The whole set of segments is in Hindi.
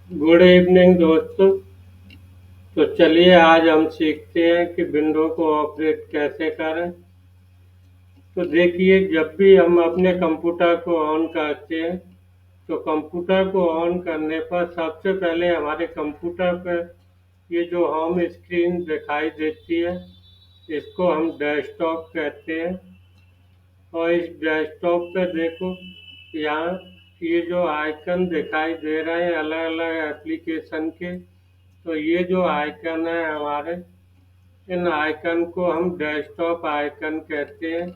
गुड इवनिंग दोस्तों। तो चलिए आज हम सीखते हैं कि विंडो को ऑपरेट कैसे करें। तो देखिए, जब भी हम अपने कंप्यूटर को ऑन करते हैं तो कंप्यूटर को ऑन करने पर सबसे पहले हमारे कंप्यूटर पर ये जो होम स्क्रीन दिखाई देती है, इसको हम डेस्कटॉप कहते हैं। और इस डेस्कटॉप पे देखो, यहाँ ये जो आइकन दिखाई दे रहे हैं अलग अलग एप्लीकेशन के, तो ये जो आइकन है हमारे, इन आइकन को हम डेस्कटॉप आइकन कहते हैं।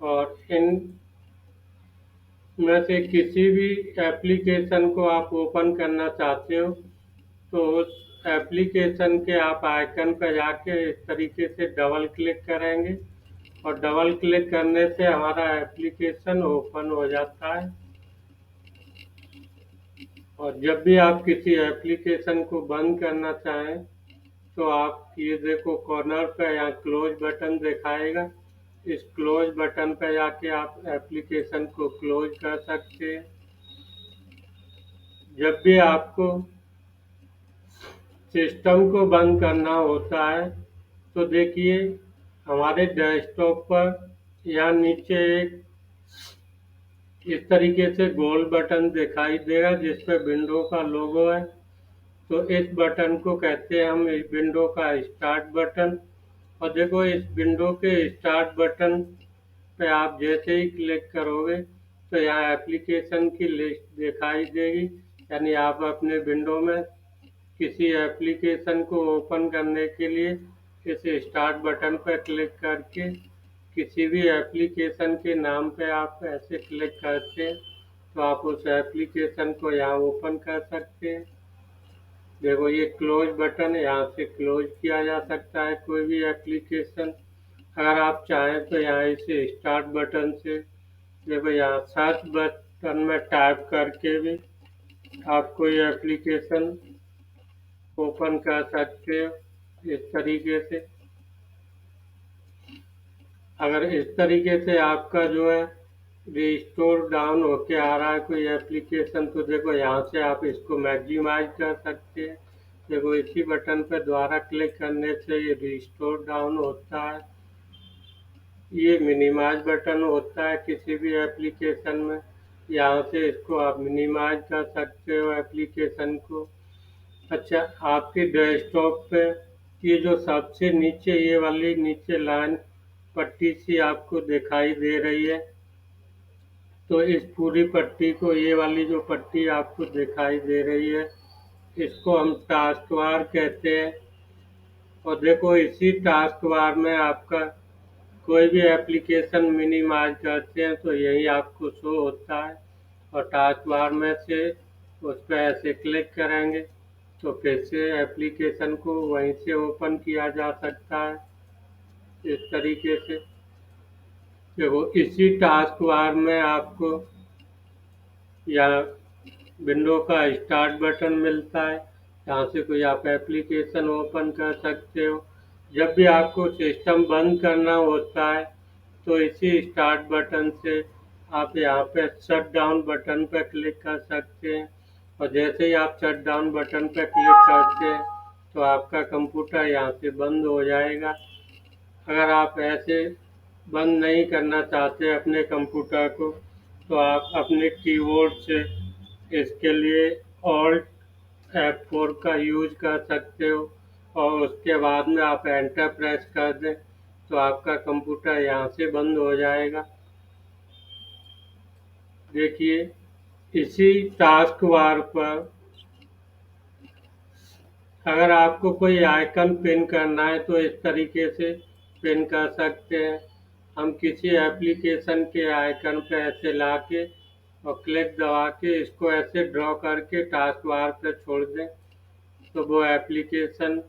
और इन में से किसी भी एप्लीकेशन को आप ओपन करना चाहते हो तो उस एप्लीकेशन के आप आइकन पर जाके इस तरीके से डबल क्लिक करेंगे, और डबल क्लिक करने से हमारा एप्लीकेशन ओपन हो जाता है। और जब भी आप किसी एप्लीकेशन को बंद करना चाहें तो आप ये देखो, कॉर्नर पे यहाँ क्लोज बटन दिखाएगा, इस क्लोज बटन पे जाके आप एप्लीकेशन को क्लोज कर सकते हैं। जब भी आपको सिस्टम को बंद करना होता है तो देखिए, हमारे डेस्कटॉप पर यहाँ नीचे एक इस तरीके से गोल बटन दिखाई देगा जिस पे विंडो का लोगो है। तो इस बटन को कहते हैं हम इस विंडो का स्टार्ट बटन। और देखो, इस विंडो के स्टार्ट बटन पे आप जैसे ही क्लिक करोगे तो यहाँ एप्लीकेशन की लिस्ट दिखाई देगी। यानी आप अपने विंडो में किसी एप्लीकेशन को ओपन करने के लिए इस स्टार्ट बटन पर क्लिक करके किसी भी एप्लीकेशन के नाम पे आप ऐसे क्लिक करते हैं तो आप उस एप्लीकेशन को यहाँ ओपन कर सकते हैं। देखो, ये क्लोज बटन है, यहाँ से क्लोज किया जा सकता है कोई भी एप्लीकेशन। अगर आप चाहें तो यहाँ इसे स्टार्ट बटन से, देखो यहाँ सर्च बटन में टाइप करके भी आप कोई एप्लीकेशन ओपन कर सकते हो इस तरीके से। अगर इस तरीके से आपका जो है रिस्टोर डाउन होके आ रहा है कोई एप्लीकेशन, तो देखो यहाँ से आप इसको मैक्सिमाइज कर सकते हैं। देखो, इसी बटन पर दोबारा क्लिक करने से ये रिस्टोर डाउन होता है। ये मिनिमाइज बटन होता है किसी भी एप्लीकेशन में, यहाँ से इसको आप मिनिमाइज कर सकते हो एप्लीकेशन को। अच्छा, आपके डेस्कटॉप पे ये जो सबसे नीचे ये वाली नीचे लाइन पट्टी सी आपको दिखाई दे रही है, तो इस पूरी पट्टी को, ये वाली जो पट्टी आपको दिखाई दे रही है, इसको हम टास्क बार कहते हैं। और देखो, इसी टास्क बार में आपका कोई भी एप्लीकेशन मिनिमाइज करते हैं तो यही आपको शो होता है। और टास्क बार में से उस पर ऐसे क्लिक करेंगे तो फिर से एप्लीकेशन को वहीं से ओपन किया जा सकता है इस तरीके से। देखो, इसी टास्क बार में आपको या विंडो का स्टार्ट बटन मिलता है, यहाँ से कोई आप एप्लीकेशन ओपन कर सकते हो। जब भी आपको सिस्टम बंद करना होता है तो इसी स्टार्ट बटन से आप यहाँ पे शट डाउन बटन पर क्लिक कर सकते हैं। और जैसे ही आप शट डाउन बटन पर क्लिक करते हैं तो आपका कंप्यूटर यहाँ से बंद हो जाएगा। अगर आप ऐसे बंद नहीं करना चाहते अपने कंप्यूटर को तो आप अपने कीबोर्ड से इसके लिए ऑल्ट F4 का यूज कर सकते हो, और उसके बाद में आप एंटर प्रेस कर दें तो आपका कंप्यूटर यहाँ से बंद हो जाएगा। देखिए, इसी टास्क बार पर अगर आपको कोई आइकन पिन करना है तो इस तरीके से पिन कर सकते हैं। हम किसी एप्लीकेशन के आइकन पे ऐसे लाके और क्लिक दबा के इसको ऐसे ड्रॉ करके टास्क बार पे छोड़ दें तो वो एप्लीकेशन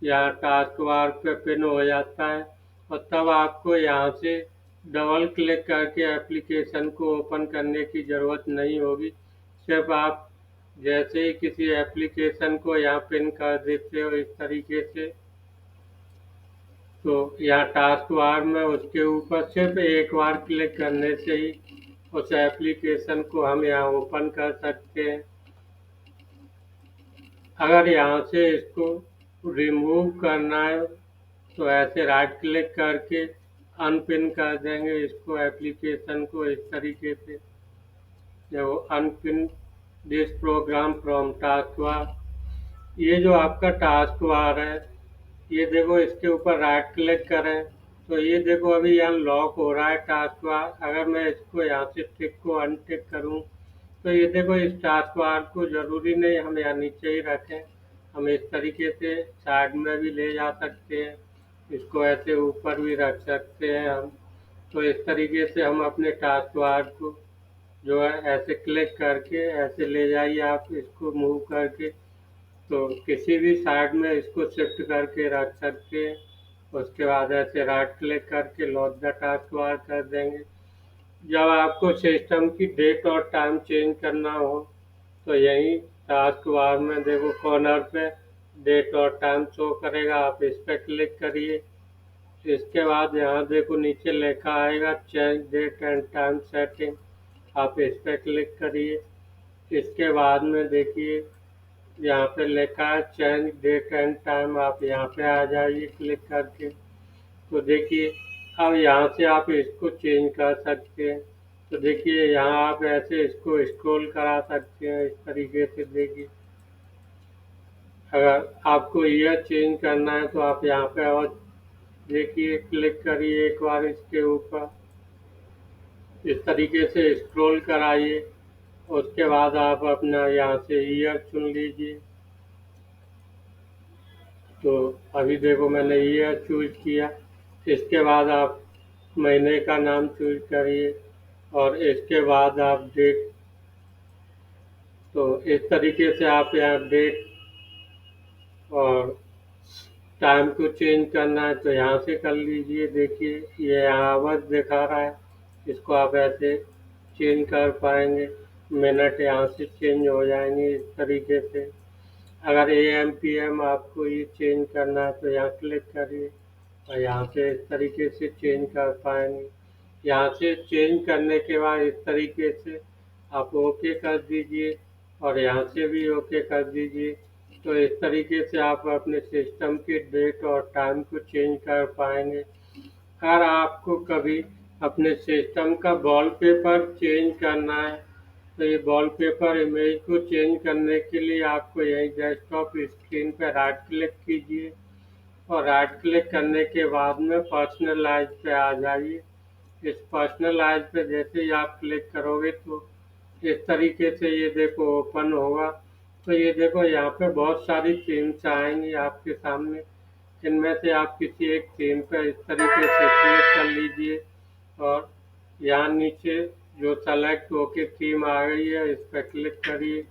यहाँ टास्क बार पे पिन हो जाता है। और तब आपको यहाँ से डबल क्लिक करके एप्लीकेशन को ओपन करने की ज़रूरत नहीं होगी। सिर्फ आप जैसे ही किसी एप्लीकेशन को यहाँ पिन कर देते हो इस तरीके से, तो यहाँ टास्क बार में उसके ऊपर सिर्फ एक बार क्लिक करने से ही उस एप्लीकेशन को हम यहाँ ओपन कर सकते हैं। अगर यहाँ से इसको रिमूव करना है तो ऐसे राइट क्लिक करके अनपिन कर देंगे इसको, एप्लीकेशन को इस तरीके से। जब unpin this program from taskbar, ये जो आपका टास्क बार है, ये देखो इसके ऊपर राइट क्लिक करें तो ये देखो अभी यहाँ लॉक हो रहा है टास्क बार। अगर मैं इसको यहाँ से टिक को अनटिक करूँ तो ये देखो इस टास्क बार को जरूरी नहीं हम यहाँ नीचे ही रखें, हम इस तरीके से साइड में भी ले जा सकते हैं, इसको ऐसे ऊपर भी रख सकते हैं हम। तो इस तरीके से हम अपने टास्क बार को जो है ऐसे क्लिक करके ऐसे ले जाइए आप इसको मूव करके, तो किसी भी साइड में इसको शिफ्ट करके रख सकते हैं। उसके बाद ऐसे राइट क्लिक करके लॉक द टास्क बार कर देंगे। जब आपको सिस्टम की डेट और टाइम चेंज करना हो तो यही टास्क बार में देखो कॉर्नर पे डेट और टाइम शो करेगा, आप इस पर क्लिक करिए। इसके बाद यहाँ देखो नीचे लिखा आएगा change date and time setting, आप इस पर क्लिक करिए। इसके बाद में देखिए यहाँ पे लिखा है चेंज डेट एंड टाइम, आप यहाँ पे आ जाइए क्लिक करके। तो देखिए अब यहाँ से आप इसको चेंज कर सकते हैं। तो देखिए यहाँ आप ऐसे इसको स्क्रॉल करा सकते हैं इस तरीके से। देखिए अगर आपको ईयर चेंज करना है तो आप यहाँ पे और देखिए क्लिक करिए एक बार इसके ऊपर, इस तरीके से स्क्रॉल कराइए। उसके बाद आप अपना यहाँ से ईयर चुन लीजिए। तो अभी देखो मैंने ईयर चूज किया। इसके बाद आप महीने का नाम चूज करिए और इसके बाद आप डेट, तो इस तरीके से आप यहाँ डेट और टाइम को चेंज करना है तो यहाँ से कर लीजिए। देखिए ये यहाँ आवर्स दिखा रहा है, इसको आप ऐसे चेंज कर पाएंगे, मिनट यहाँ से चेंज हो जाएंगे इस तरीके से। अगर AM PM आपको ये चेंज करना है तो यहाँ क्लिक करिए और यहाँ से इस तरीके से चेंज कर पाएंगे। यहाँ से चेंज करने के बाद इस तरीके से आप ओके कर दीजिए और यहाँ से भी ओके कर दीजिए। तो इस तरीके से आप अपने सिस्टम के डेट और टाइम को चेंज कर पाएंगे। अगर आपको कभी अपने सिस्टम का वॉलपेपर चेंज करना है तो ये वॉलपेपर इमेज को चेंज करने के लिए आपको यही डेस्कटॉप स्क्रीन पर राइट क्लिक कीजिए और राइट क्लिक करने के बाद में पर्सनलाइज पे आ जाइए। इस पर्सनलाइज पे जैसे ही आप क्लिक करोगे तो इस तरीके से ये देखो ओपन होगा। तो ये देखो यहाँ पे बहुत सारी थीम्स आएंगी आपके सामने, इनमें से आप किसी एक थीम पे इस तरीके से क्लिक कर लीजिए और यहाँ नीचे जो सेलेक्ट होके थीम आ गई है इस पर क्लिक करिए।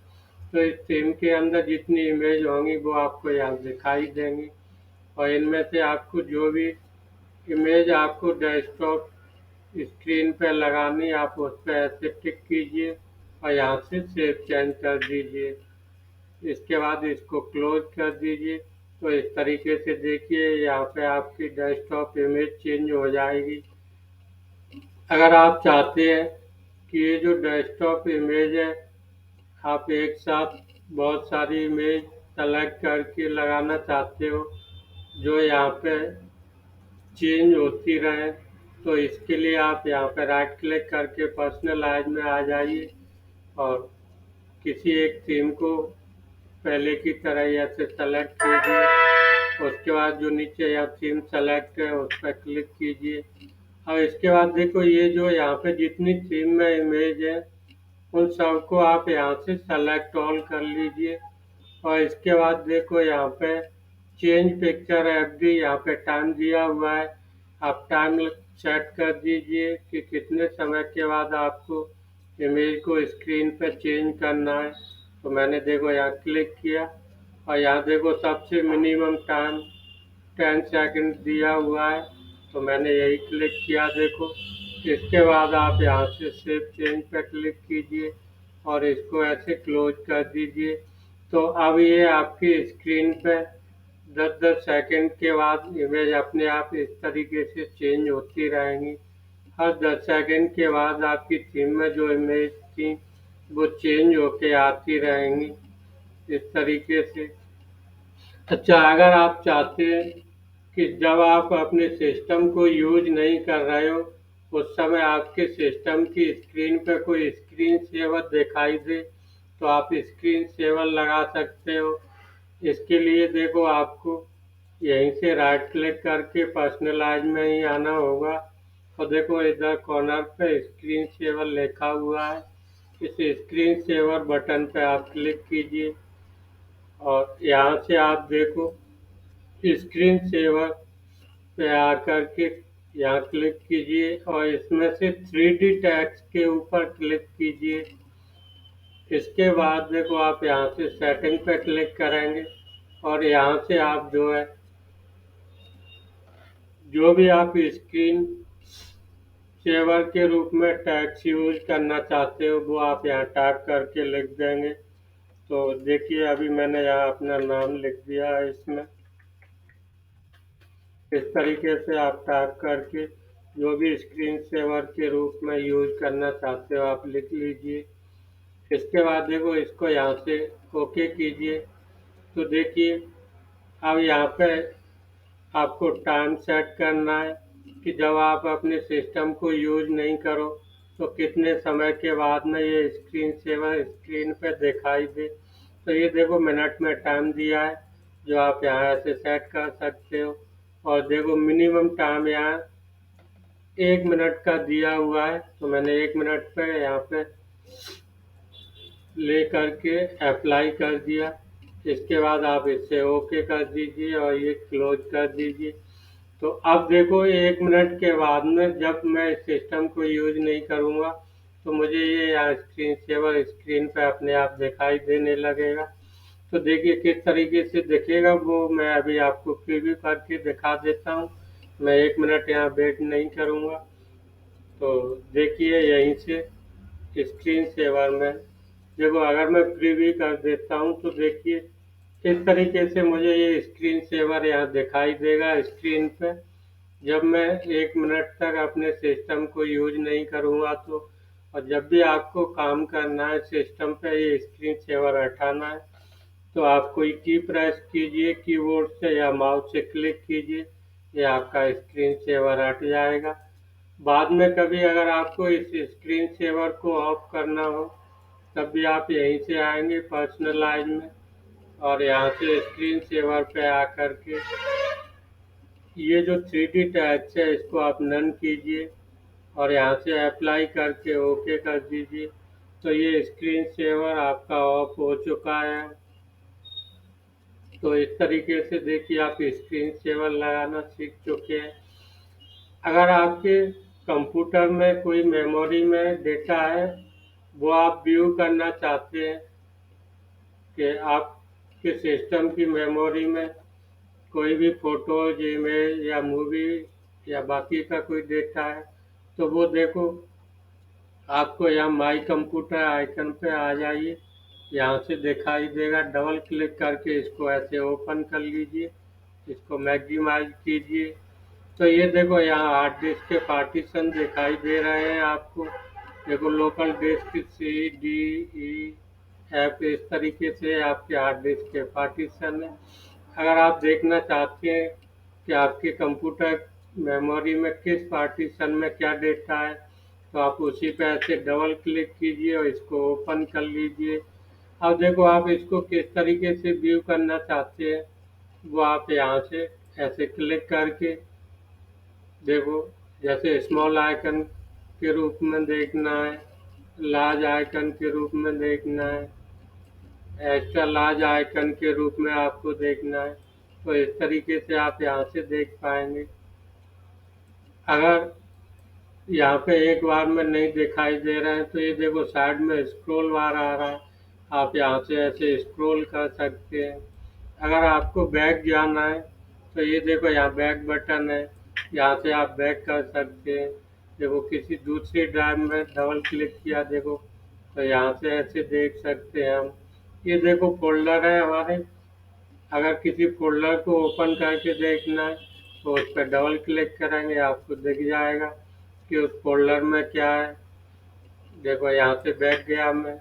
तो इस थीम के अंदर जितनी इमेज होंगी वो आपको यहाँ दिखाई देंगी और इनमें से आपको जो भी इमेज आपको डेस्कटॉप स्क्रीन पे लगानी आप उस पर ऐसे टिक कीजिए और यहाँ से सेव चेंज कर दीजिए। इसके बाद इसको क्लोज कर दीजिए। तो इस तरीके से देखिए यहाँ पे आपकी डेस्कटॉप इमेज चेंज हो जाएगी। अगर आप चाहते हैं कि ये जो डेस्कटॉप इमेज है आप एक साथ बहुत सारी इमेज सेलेक्ट करके लगाना चाहते हो जो यहाँ पे चेंज होती रहे, तो इसके लिए आप यहाँ पे राइट क्लिक करके पर्सनलाइज में आ जाइए और किसी एक थीम को पहले की तरह ही ऐसे सेलेक्ट कीजिए। उसके बाद जो नीचे यहाँ थीम सेलेक्ट है उस पर क्लिक कीजिए। और इसके बाद देखो ये जो यहाँ पे जितनी थीम में इमेज है उन सबको आप यहाँ से सेलेक्ट ऑल कर लीजिए और इसके बाद देखो यहाँ पे चेंज पिक्चर एफडी, यहाँ पे टाइम दिया हुआ है, आप टाइम सेट कर दीजिए कि कितने समय के बाद आपको इमेज को स्क्रीन पे चेंज करना है। तो मैंने देखो यहाँ क्लिक किया और यहाँ देखो सबसे मिनिमम टाइम 10 सेकंड दिया हुआ है, तो मैंने यही क्लिक किया देखो। इसके बाद आप यहाँ से सेव चेंज पे क्लिक कीजिए और इसको ऐसे क्लोज कर दीजिए। तो अब ये आपकी स्क्रीन पे 10-10 सेकंड के बाद इमेज अपने आप इस तरीके से चेंज होती रहेंगी। हर 10 सेकंड के बाद आपकी थीम में जो इमेज थी वो चेंज होके आती रहेंगी। इस तरीके से। अच्छा, अगर आप चाहते हैं कि जब आप अपने सिस्टम को यूज नहीं कर रहे हो उस समय आपके सिस्टम की स्क्रीन पे कोई स्क्रीन सेवर दिखाई दे, तो आप स्क्रीन सेवर लगा सकते हो। इसके लिए देखो आपको यहीं से राइट क्लिक करके पर्सनलाइज में ही आना होगा, और देखो इधर कॉर्नर पे स्क्रीन सेवर लिखा हुआ है। इस स्क्रीन सेवर बटन पे आप क्लिक कीजिए और यहाँ से आप देखो स्क्रीन सेवर पे आकर के यहाँ क्लिक कीजिए और इसमें से 3D टैक्स के ऊपर क्लिक कीजिए। इसके बाद देखो आप यहाँ से सेटिंग पे क्लिक करेंगे और यहाँ से आप जो है जो भी आप स्क्रीन सेवर के रूप में टैक्स यूज करना चाहते हो वो आप यहाँ टाइप करके लिख देंगे। तो देखिए अभी मैंने यहाँ अपना नाम लिख दिया है इसमें। इस तरीके से आप टाइप करके जो भी स्क्रीन सेवर के रूप में यूज करना चाहते हो आप लिख लीजिए। इसके बाद देखो इसको यहाँ से ओके कीजिए। तो देखिए अब यहाँ पे आपको टाइम सेट करना है कि जब आप अपने सिस्टम को यूज नहीं करो तो कितने समय के बाद में ये स्क्रीन सेवर स्क्रीन पे दिखाई दे। तो ये देखो मिनट में टाइम दिया है जो आप यहाँ से सेट कर सकते हो। और देखो मिनिमम टाइम यहाँ 1 मिनट का दिया हुआ है, तो मैंने 1 मिनट पे यहाँ पे ले करके अप्लाई कर दिया। इसके बाद आप इसे ओके कर दीजिए और ये क्लोज कर दीजिए। तो अब देखो 1 मिनट के बाद में जब मैं इस सिस्टम को यूज नहीं करूँगा तो मुझे ये यहाँ स्क्रीन सेवर स्क्रीन पे अपने आप दिखाई देने लगेगा। तो देखिए किस तरीके से दिखेगा वो मैं अभी आपको प्रीव्यू करके दिखा देता हूँ। मैं 1 मिनट यहाँ वेट नहीं करूँगा। तो देखिए यहीं से स्क्रीन सेवर में देखो अगर मैं प्रीव्यू कर देता हूँ तो देखिए इस तरीके से मुझे ये स्क्रीन सेवर यहाँ दिखाई देगा स्क्रीन पे। जब मैं 1 मिनट तक अपने सिस्टम को यूज नहीं करूँगा तो, और जब भी आपको काम करना है सिस्टम पे ये स्क्रीन सेवर हटाना है तो आप कोई की प्रेस कीजिए कीबोर्ड से या माउस से क्लिक कीजिए, ये आपका स्क्रीन सेवर हट जाएगा। बाद में कभी अगर आपको इस स्क्रीन सेवर को ऑफ करना हो तब भी आप यहीं से आएंगे पर्सनलाइज में और यहाँ से स्क्रीन सेवर पे आकर के ये जो 3D टैक्स है इसको आप नन कीजिए और यहाँ से अप्लाई करके ओके कर दीजिए। तो ये स्क्रीन सेवर आपका ऑफ हो चुका है। तो इस तरीके से देखिए आप स्क्रीन सेवर लगाना सीख चुके हैं। अगर आपके कंप्यूटर में कोई मेमोरी में डेटा है वो आप व्यू करना चाहते हैं कि आपके सिस्टम की मेमोरी में कोई भी फोटोज इमेज या मूवी या बाकी का कोई डेटा है तो वो देखो आपको यहाँ माई कंप्यूटर आइकन पे आ जाइए। यहाँ से दिखाई देगा, डबल क्लिक करके इसको ऐसे ओपन कर लीजिए, इसको मैक्सिमाइज कीजिए। तो ये देखो यहाँ हार्ड डिस्क के पार्टीशन दिखाई दे रहे हैं आपको। देखो local disk C D E F इस तरीके से आपके हार्ड डिस्क के पार्टीशन है। अगर आप देखना चाहते हैं कि आपके कंप्यूटर मेमोरी में किस पार्टीशन में क्या डेटा है तो आप उसी पे ऐसे डबल क्लिक कीजिए और इसको ओपन कर लीजिए। अब देखो आप इसको किस तरीके से व्यू करना चाहते हैं वो आप यहाँ से ऐसे क्लिक करके देखो, जैसे स्मॉल आइकन के रूप में देखना है, लार्ज आइकन के रूप में देखना है, एक्स्ट्रा लार्ज आइकन के रूप में आपको देखना है। तो इस तरीके से आप यहाँ से देख पाएंगे। अगर यहाँ पे एक बार में नहीं दिखाई दे रहे हैं तो ये देखो साइड में स्क्रॉल बार आ रहा है, आप यहाँ से ऐसे स्क्रॉल कर सकते हैं। अगर आपको बैक जाना है तो ये देखो यहाँ बैक बटन है, यहाँ से आप बैक कर सकते हैं। देखो किसी दूसरी ड्राइव में डबल क्लिक किया देखो तो यहाँ से ऐसे देख सकते हैं हम। ये देखो फोल्डर है हमारे, अगर किसी फोल्डर को ओपन करके देखना है तो उस पर डबल क्लिक करेंगे आपको दिख जाएगा कि उस फोल्डर में क्या है। देखो यहाँ से बैठ गया मैं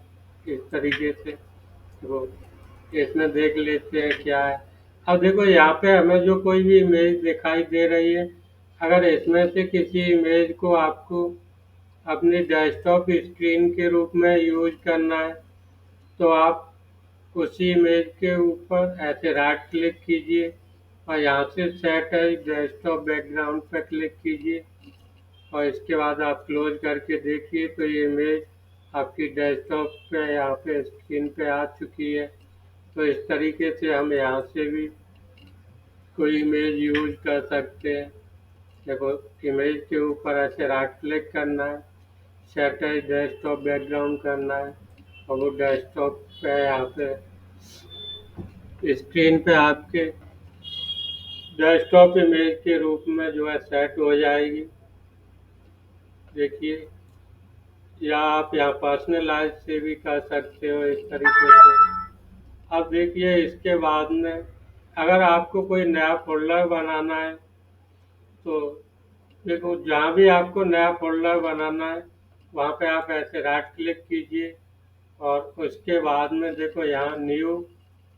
इस तरीके से। देखो इसमें देख लेते हैं क्या है। अब देखो यहाँ पे हमें जो कोई भी इमेज दिखाई दे रही है, अगर इसमें से किसी इमेज को आपको अपनी डेस्कटॉप स्क्रीन के रूप में यूज करना है, तो आप उसी इमेज के ऊपर ऐसे राइट क्लिक कीजिए और यहाँ से सेट एज डेस्कटॉप बैकग्राउंड पर क्लिक कीजिए और इसके बाद आप क्लोज करके देखिए तो ये इमेज आपकी डेस्कटॉप पे यहाँ पे स्क्रीन पे आ चुकी है। तो इस तरीके से हम यहाँ से भी कोई इमेज यूज कर सकते हैं। देखो, इमेज के ऊपर ऐसे राइट क्लिक करना है, सेट एज डेस्कटॉप बैकग्राउंड करना है और वो डेस्कटॉप पे यहाँ पे स्क्रीन पे आपके डेस्कटॉप इमेज के रूप में जो है सेट हो जाएगी। देखिए, या आप यहाँ पर्सनलाइज से भी कर सकते हो इस तरीके से। अब देखिए, इसके बाद में अगर आपको कोई नया फोल्डर बनाना है, तो देखो जहाँ भी आपको नया फोल्डर बनाना है वहाँ पे आप ऐसे राइट क्लिक कीजिए और उसके बाद में देखो यहाँ न्यू,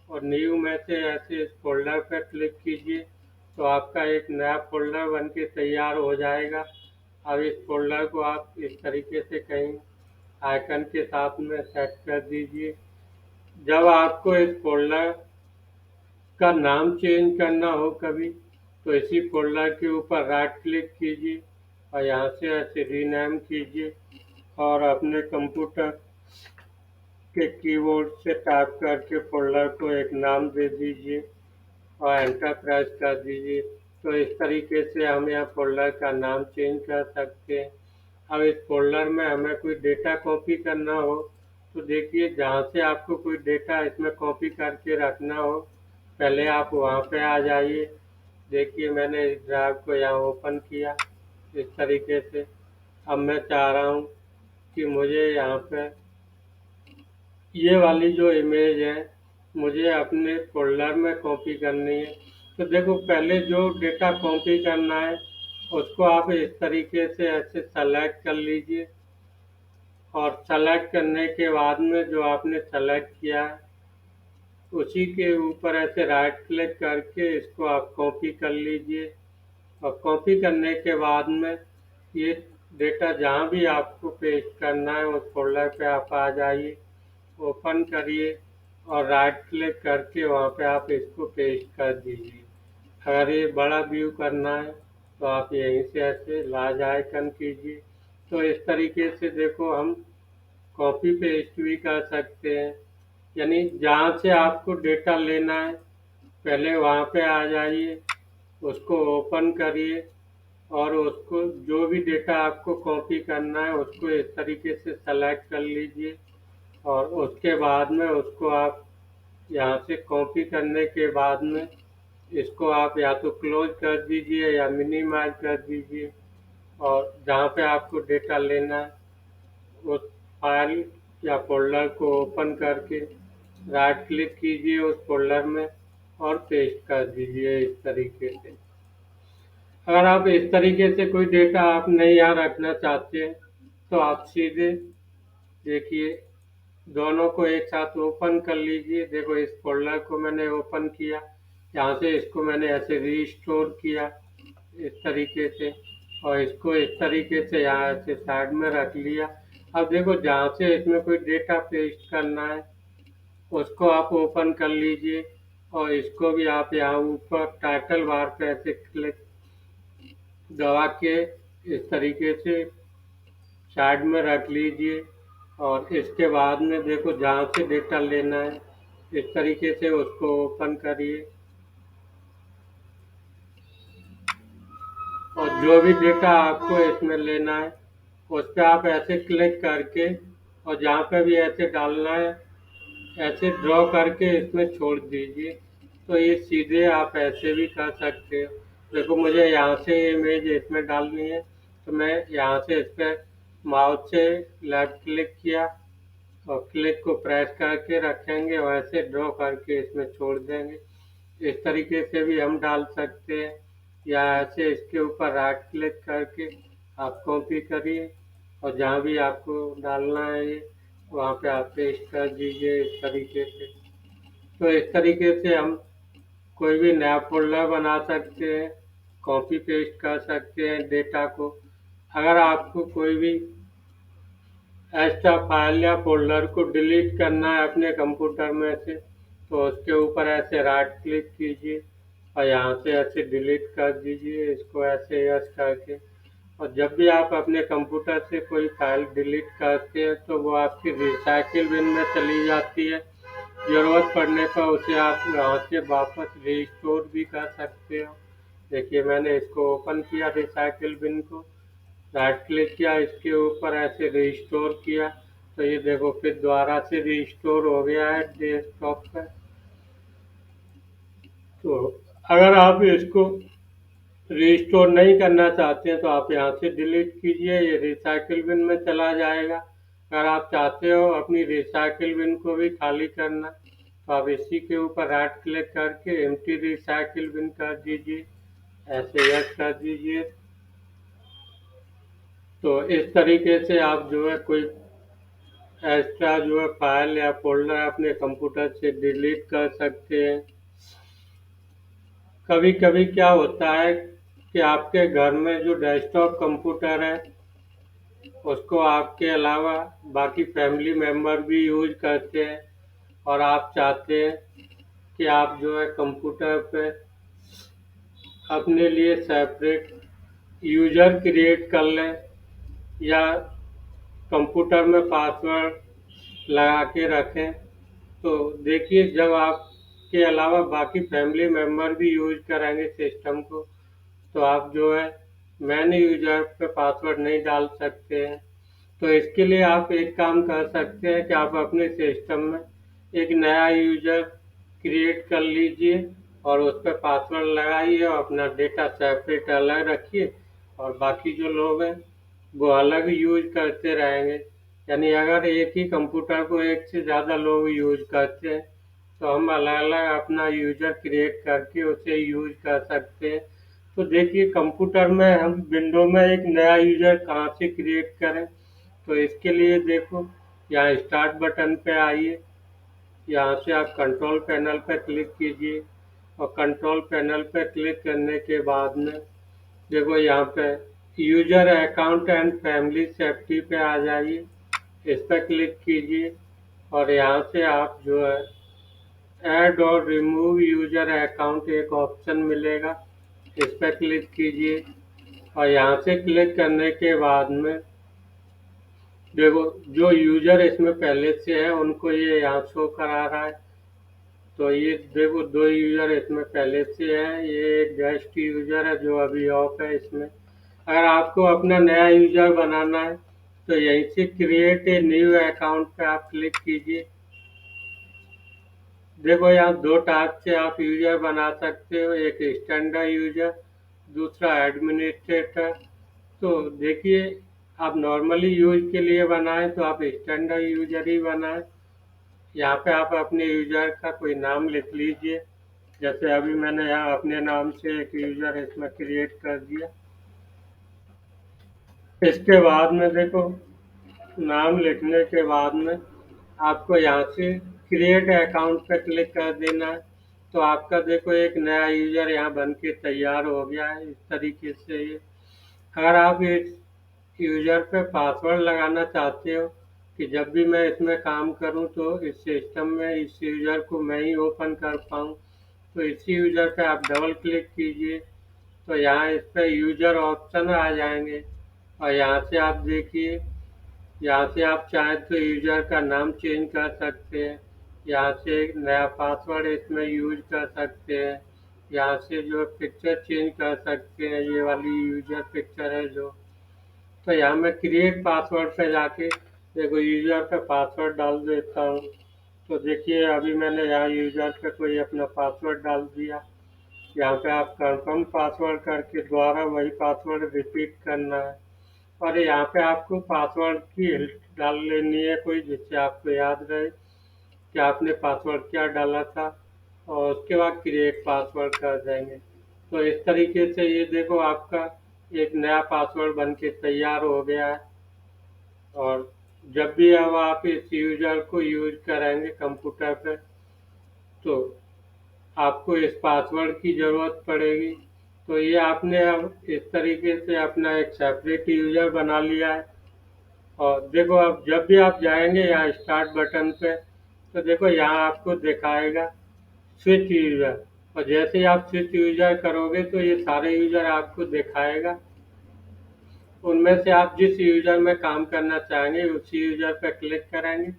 और न्यू में से ऐसे इस फोल्डर पर क्लिक कीजिए तो आपका एक नया फोल्डर बन के तैयार हो जाएगा। अब इस फोल्डर को आप इस तरीके से कहीं आइकन के साथ में सेट कर दीजिए। जब आपको इस फोल्डर का नाम चेंज करना हो कभी, तो इसी फोल्डर के ऊपर राइट क्लिक कीजिए और यहाँ से ऐसे रीनेम कीजिए और अपने कंप्यूटर के कीबोर्ड से टाइप करके फोल्डर को एक नाम दे दीजिए और एंटर प्रेस कर दीजिए। तो इस तरीके से हम यहाँ फोल्डर का नाम चेंज कर सकते हैं। अब इस फोल्डर में हमें कोई डेटा कॉपी करना हो, तो देखिए जहाँ से आपको कोई डेटा इसमें कॉपी करके रखना हो, पहले आप वहाँ पे आ जाइए। देखिए, मैंने इस ड्राइव को यहाँ ओपन किया इस तरीके से। अब मैं चाह रहा हूँ कि मुझे यहाँ पे ये वाली जो इमेज है मुझे अपने फोल्डर में कॉपी करनी है। तो देखो, पहले जो डेटा कॉपी करना है उसको आप इस तरीके से ऐसे सेलेक्ट कर लीजिए और सेलेक्ट करने के बाद में जो आपने सेलेक्ट किया है उसी के ऊपर ऐसे राइट क्लिक करके इसको आप कॉपी कर लीजिए और कॉपी करने के बाद में ये डेटा जहाँ भी आपको पेस्ट करना है उस फोल्डर पे आप आ जाइए, ओपन करिए और राइट क्लिक करके वहाँ पे आप इसको पेस्ट कर दीजिए। अगर ये बड़ा व्यू करना है तो आप यहीं से ऐसे लार्ज आइकन कीजिए। तो इस तरीके से देखो हम कॉपी पेस्ट भी कर सकते हैं। यानी जहाँ से आपको डेटा लेना है पहले वहाँ पे आ जाइए, उसको ओपन करिए और उसको जो भी डेटा आपको कॉपी करना है उसको इस तरीके से सेलेक्ट कर लीजिए और उसके बाद में उसको आप यहाँ से कॉपी करने के बाद में इसको आप या तो क्लोज कर दीजिए या मिनिमाइज कर दीजिए और जहाँ पे आपको डेटा लेना है उस फाइल या फोल्डर को ओपन करके राइट क्लिक कीजिए उस फोल्डर में और पेस्ट कर दीजिए इस तरीके से। अगर आप इस तरीके से कोई डेटा आप नहीं यहाँ रखना चाहते हैं तो आप सीधे देखिए दोनों को एक साथ ओपन कर लीजिए। देखो, इस फोल्डर को मैंने ओपन किया, यहाँ से इसको मैंने ऐसे रीस्टोर किया इस तरीके से और इसको इस तरीके से यहाँ से साइड में रख लिया। अब देखो, जहाँ से इसमें कोई डेटा पेस्ट करना है उसको आप ओपन कर लीजिए और इसको भी आप यहाँ ऊपर टाइटल बार पे ऐसे क्लिक दबा के इस तरीके से साइड में रख लीजिए और इसके बाद में देखो जहाँ से डेटा लेना है इस तरीके से उसको ओपन करिए और जो भी डेटा आपको इसमें लेना है उस पर आप ऐसे क्लिक करके और जहाँ पे भी ऐसे डालना है ऐसे ड्रॉ करके इसमें छोड़ दीजिए। तो ये सीधे आप ऐसे भी कर सकते हो। देखो, मुझे यहाँ से इमेज इसमें डालनी है तो मैं यहाँ से इस पर माउस से लेफ्ट क्लिक किया और क्लिक को प्रेस करके रखेंगे और ऐसे ड्रॉ करके इसमें छोड़ देंगे। इस तरीके से भी हम डाल सकते हैं या ऐसे इसके ऊपर राइट क्लिक करके आप कॉपी करिए और जहाँ भी आपको डालना है ये वहाँ पे आप पेस्ट कर दीजिए इस तरीके से। तो इस तरीके से हम कोई भी नया फ़ोल्डर बना सकते हैं, कॉपी पेस्ट कर सकते हैं डेटा को। अगर आपको कोई भी एक्स्ट्रा फाइल या फ़ोल्डर को डिलीट करना है अपने कंप्यूटर में से, तो उसके ऊपर ऐसे राइट क्लिक कीजिए और यहाँ से ऐसे डिलीट कर दीजिए इसको ऐसे यस करके। और जब भी आप अपने कंप्यूटर से कोई फाइल डिलीट करते हैं तो वो आपकी रिसाइकिल बिन में चली जाती है। ज़रूरत पड़ने पर उसे आप वहाँ से वापस रिस्टोर भी कर सकते हो। देखिए मैंने इसको ओपन किया रिसाइकिल बिन को, राइट क्लिक किया इसके ऊपर ऐसे रिस्टोर किया, तो ये देखो फिर दोबारा से रिस्टोर हो गया है डेस्कटॉप पे। तो अगर आप इसको रिस्टोर नहीं करना चाहते हैं तो आप यहाँ से डिलीट कीजिए, ये रिसाइकिल बिन में चला जाएगा। अगर आप चाहते हो अपनी रिसाइकिल बिन को भी खाली करना, तो आप इसी के ऊपर राइट क्लिक करके एम्प्टी रिसाइकिल बिन कर दीजिए, ऐसे यस कर दीजिए। तो इस तरीके से आप जो है कोई एक्स्ट्रा जो है फाइल या फोल्डर अपने कंप्यूटर से डिलीट कर सकते हैं। कभी कभी क्या होता है कि आपके घर में जो डेस्कटॉप कंप्यूटर है उसको आपके अलावा बाकी फैमिली मेम्बर भी यूज करते हैं, और आप चाहते हैं कि आप जो है कंप्यूटर पे अपने लिए सेपरेट यूजर क्रिएट कर लें या कंप्यूटर में पासवर्ड लगा के रखें। तो देखिए जब आपके अलावा बाकी फैमिली मेम्बर भी यूज करेंगे सिस्टम को, तो आप जो है मैन यूजर पे पासवर्ड नहीं डाल सकते हैं। तो इसके लिए आप एक काम कर सकते हैं कि आप अपने सिस्टम में एक नया यूजर क्रिएट कर लीजिए और उस पर पासवर्ड लगाइए और अपना डेटा सेपरेट अलग रखिए, और बाकी जो लोग हैं वो अलग यूज करते रहेंगे। यानी अगर एक ही कंप्यूटर को एक से ज़्यादा लोग यूज करते हैं तो हम अलग अलग अपना यूजर क्रिएट करके उसे यूज कर सकते हैं। तो देखिए कंप्यूटर में हम विंडो में एक नया यूजर कहाँ से क्रिएट करें, तो इसके लिए देखो यहाँ स्टार्ट बटन पे आइए, यहाँ से आप कंट्रोल पैनल पर क्लिक कीजिए और कंट्रोल पैनल पर क्लिक करने के बाद में देखो यहाँ पे user account and family safety पे आ जाइए, इस पर क्लिक कीजिए और यहाँ से आप जो है ऐड और रिमूव यूजर अकाउंट एक ऑप्शन मिलेगा, इस पर क्लिक कीजिए और यहाँ से क्लिक करने के बाद में देखो जो यूजर इसमें पहले से है उनको ये यहाँ शो करा रहा है। तो ये देखो दो यूजर इसमें पहले से हैं, ये एक गेस्ट यूजर है जो अभी ऑफ है इसमें। अगर आपको अपना नया यूजर बनाना है तो यहीं से क्रिएट ए न्यू अकाउंट पे आप क्लिक कीजिए। देखो यहाँ दो टाइप से आप यूजर बना सकते हो, एक स्टैंडर्ड यूजर, दूसरा एडमिनिस्ट्रेटर। तो देखिए आप नॉर्मली यूज के लिए बनाएं तो आप स्टैंडर्ड यूजर ही बनाएं। यहाँ पे आप अपने यूजर का कोई नाम लिख लीजिए, जैसे अभी मैंने यहाँ अपने नाम से एक यूजर इसमें क्रिएट कर दिया। इसके बाद में देखो नाम लिखने के बाद में आपको यहाँ से क्रिएट अकाउंट पे क्लिक कर देना है। तो आपका देखो एक नया यूजर यहाँ बन के तैयार हो गया है। इस तरीके से ये अगर आप इस यूजर पे पासवर्ड लगाना चाहते हो कि जब भी मैं इसमें काम करूं तो इस सिस्टम में इस यूजर को मैं ही ओपन कर पाऊं, तो इसी यूजर पे आप डबल क्लिक कीजिए तो यहाँ इस पे यूजर ऑप्शन आ जाएंगे और यहाँ से आप देखिए, यहाँ से आप चाहें तो यूजर का नाम चेंज कर सकते हैं, यहाँ से एक नया पासवर्ड इसमें यूज कर सकते हैं, यहाँ से जो पिक्चर चेंज कर सकते हैं, ये वाली यूजर पिक्चर है जो। तो यहाँ मैं क्रिएट पासवर्ड पे जाके देखो यूजर पे पासवर्ड डाल देता हूँ। तो देखिए अभी मैंने यहाँ यूजर पे कोई अपना पासवर्ड डाल दिया। यहाँ पे आप कंफर्म पासवर्ड करके दोबारा वही पासवर्ड रिपीट करना है, और यहाँ पे आपको पासवर्ड की हिल्ट डाल लेनी है कोई, जिससे आपको याद रहे कि आपने पासवर्ड क्या डाला था, और उसके बाद क्रिएट पासवर्ड कर देंगे। तो इस तरीके से ये देखो आपका एक नया पासवर्ड बन के तैयार हो गया है। और जब भी अब आप इस यूजर को यूज करेंगे कंप्यूटर पे तो आपको इस पासवर्ड की ज़रूरत पड़ेगी। तो ये आपने अब इस तरीके से अपना एक सेपरेट यूज़र बना लिया है। और देखो अब जब भी आप जाएंगे यहाँ स्टार्ट बटन पे, तो देखो यहाँ आपको दिखाएगा स्विच यूज़र। और जैसे ही आप स्विच यूज़र करोगे तो ये सारे यूज़र आपको दिखाएगा। उनमें से आप जिस यूज़र में काम करना चाहेंगे उसी यूज़र पे क्लिक करेंगे।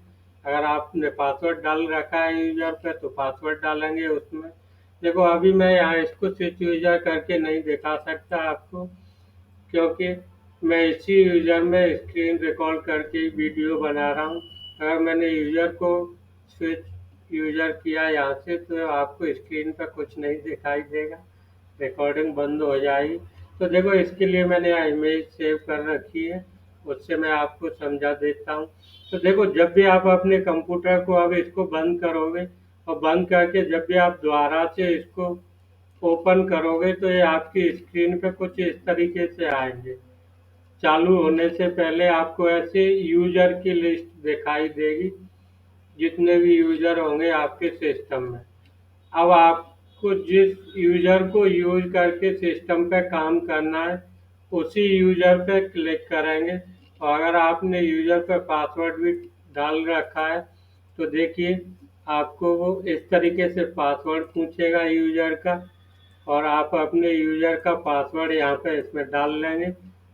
अगर आपने पासवर्ड डाल रखा है यूज़र पे तो पासवर्ड डालेंगे उसमें। देखो अभी मैं यहाँ इसको स्विच यूज़र करके नहीं दिखा सकता आपको, क्योंकि मैं इसी यूज़र में स्क्रीन रिकॉर्ड करके वीडियो बना रहा हूँ। अगर मैंने यूज़र को स्विच यूज़र किया यहाँ से तो आपको स्क्रीन पर कुछ नहीं दिखाई देगा, रिकॉर्डिंग बंद हो जाएगी। तो देखो इसके लिए मैंने यहाँ इमेज सेव कर रखी है, उससे मैं आपको समझा देता हूँ। तो देखो जब भी आप अपने कंप्यूटर को अब इसको बंद करोगे और बंद करके जब भी आप दोबारा से इसको ओपन करोगे तो ये आपकी स्क्रीन पे कुछ इस तरीके से आएंगे। चालू होने से पहले आपको ऐसे यूजर की लिस्ट दिखाई देगी, जितने भी यूजर होंगे आपके सिस्टम में। अब आपको जिस यूजर को यूज करके सिस्टम पे काम करना है उसी यूजर पे क्लिक करेंगे। और अगर आपने यूजर पे पासवर्ड भी डाल रखा है तो देखिए आपको वो इस तरीके से पासवर्ड पूछेगा यूजर का, और आप अपने यूजर का पासवर्ड यहाँ पे इसमें डाल लेंगे।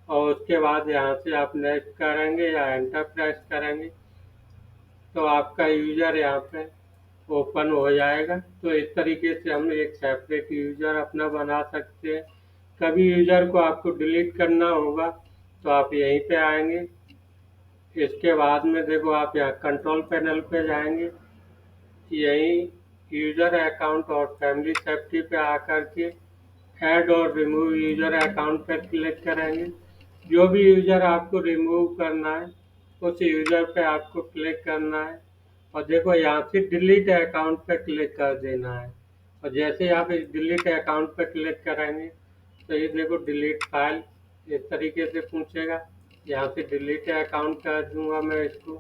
और उसके बाद यहाँ से आप नेक्स्ट करेंगे या एंटर प्रेस करेंगे तो आपका यूजर यहाँ पे ओपन हो जाएगा। तो इस तरीके से हम एक सेपरेट यूजर अपना बना सकते हैं। कभी यूजर को आपको डिलीट करना होगा तो आप यहीं पे आएंगे। इसके बाद में देखो आप यहाँ कंट्रोल पैनल पे जाएंगे, यहीं यूजर अकाउंट और फैमिली सेफ्टी पे आकर के ऐड और रिमूव यूजर अकाउंट पर क्लिक करेंगे। जो भी यूजर आपको रिमूव करना है उस यूजर पे आपको क्लिक करना है। और देखो यहाँ से डिलीट अकाउंट पे क्लिक कर देना है। और जैसे ही आप इस डिलीट अकाउंट पे क्लिक करेंगे तो ये देखो डिलीट फाइल इस तरीके से पूछेगा। यहाँ से डिलीट अकाउंट कर दूंगा मैं इसको।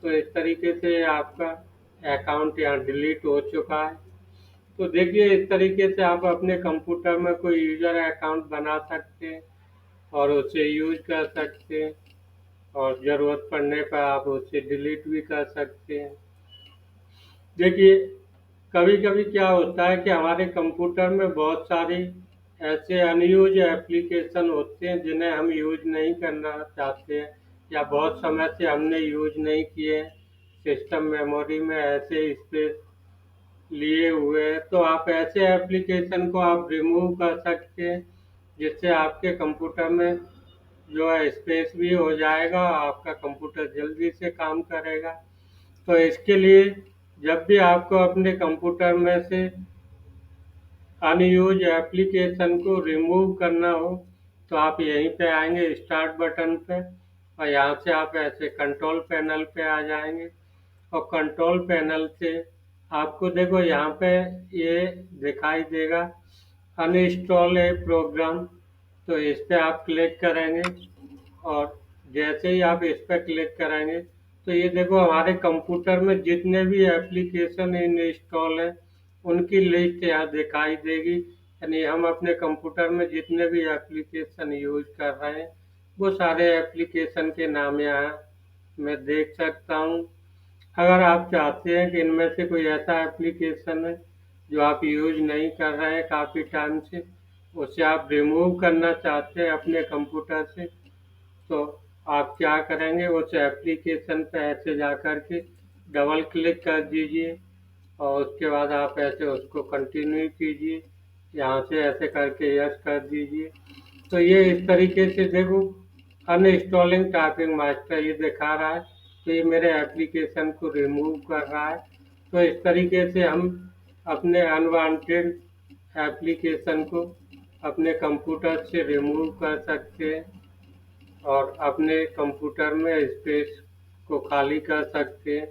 तो इस तरीके से आपका अकाउंट यहाँ डिलीट हो चुका है। तो देखिए इस तरीके से आप अपने कंप्यूटर में कोई यूजर अकाउंट बना सकते हैं और उसे यूज कर सकते हैं, और ज़रूरत पड़ने पर आप उसे डिलीट भी कर सकते हैं। देखिए कभी कभी क्या होता है कि हमारे कंप्यूटर में बहुत सारी ऐसे अनयूज एप्लीकेशन होते हैं जिन्हें हम यूज नहीं करना चाहते हैं, या बहुत समय से हमने यूज नहीं किए हैं, सिस्टम मेमोरी में ऐसे स्पेस लिए हुए हैं। तो आप ऐसे एप्लीकेशन को आप रिमूव कर सकते हैं, जिससे आपके कंप्यूटर में जो है स्पेस भी हो जाएगा, आपका कंप्यूटर जल्दी से काम करेगा। तो इसके लिए जब भी आपको अपने कंप्यूटर में से अनयूज एप्लीकेशन को रिमूव करना हो तो आप यहीं पे आएंगे स्टार्ट बटन पे, और यहाँ से आप ऐसे कंट्रोल पैनल पे आ जाएंगे। और कंट्रोल पैनल से आपको देखो यहाँ पे ये दिखाई देगा अनइंस्टॉल ए प्रोग्राम। तो इस पे आप क्लिक करेंगे, और जैसे ही आप इस पर क्लिक करेंगे तो ये देखो हमारे कंप्यूटर में जितने भी एप्लीकेशन इंस्टॉल है उनकी लिस्ट यहाँ दिखाई देगी। यानी हम अपने कंप्यूटर में जितने भी एप्लीकेशन यूज कर रहे हैं वो सारे एप्लीकेशन के नाम यहाँ मैं देख सकता हूँ। अगर आप चाहते हैं कि इनमें से कोई ऐसा एप्लीकेशन है जो आप यूज नहीं कर रहे हैं काफ़ी टाइम से, उसे आप रिमूव करना चाहते हैं अपने कंप्यूटर से, तो आप क्या करेंगे उस एप्लीकेशन पे ऐसे जा कर के डबल क्लिक कर दीजिए, और उसके बाद आप ऐसे उसको कंटिन्यू कीजिए, यहाँ से ऐसे करके यस कर दीजिए। तो ये इस तरीके से देखो अनइंस्टॉलिंग टाइपिंग मास्टर ये दिखा रहा है, तो ये मेरे एप्लीकेशन को रिमूव कर रहा है। तो इस तरीके से हम अपने अनवांटेड एप्लीकेशन को अपने कंप्यूटर से रिमूव कर सकते हैं और अपने कंप्यूटर में स्पेस को खाली कर सकते हैं।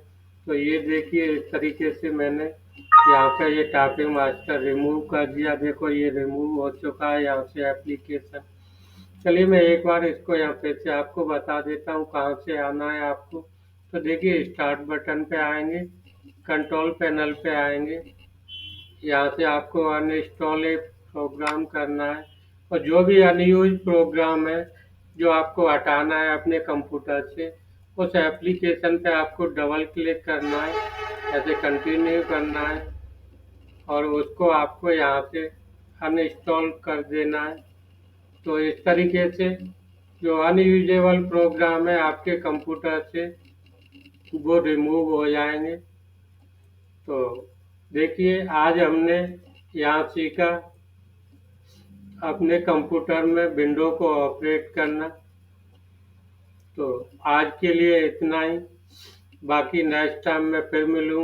तो ये देखिए इस तरीके से मैंने यहाँ पे ये टाइपिंग मास्टर रिमूव कर दिया। देखो ये रिमूव हो चुका है यहाँ से एप्लीकेशन। चलिए मैं एक बार इसको यहाँ पे से आपको बता देता हूँ कहाँ से आना है आपको। तो देखिए स्टार्ट बटन पे आएंगे, कंट्रोल पैनल पे आएंगे, यहाँ से आपको अनइंस्टॉल एक प्रोग्राम करना है, और जो भी अनयूज प्रोग्राम है जो आपको हटाना है अपने कंप्यूटर से, उस एप्लीकेशन पे आपको डबल क्लिक करना है, ऐसे कंटिन्यू करना है और उसको आपको यहाँ से अनइंस्टॉल कर देना है। तो इस तरीके से जो अनयूजेबल प्रोग्राम है आपके कंप्यूटर से वो रिमूव हो जाएंगे। तो देखिए, आज हमने यहाँ सीखा अपने कंप्यूटर में विंडो को ऑपरेट करना। तो आज के लिए इतना ही, बाकी नेक्स्ट टाइम मैं फिर मिलूँगा।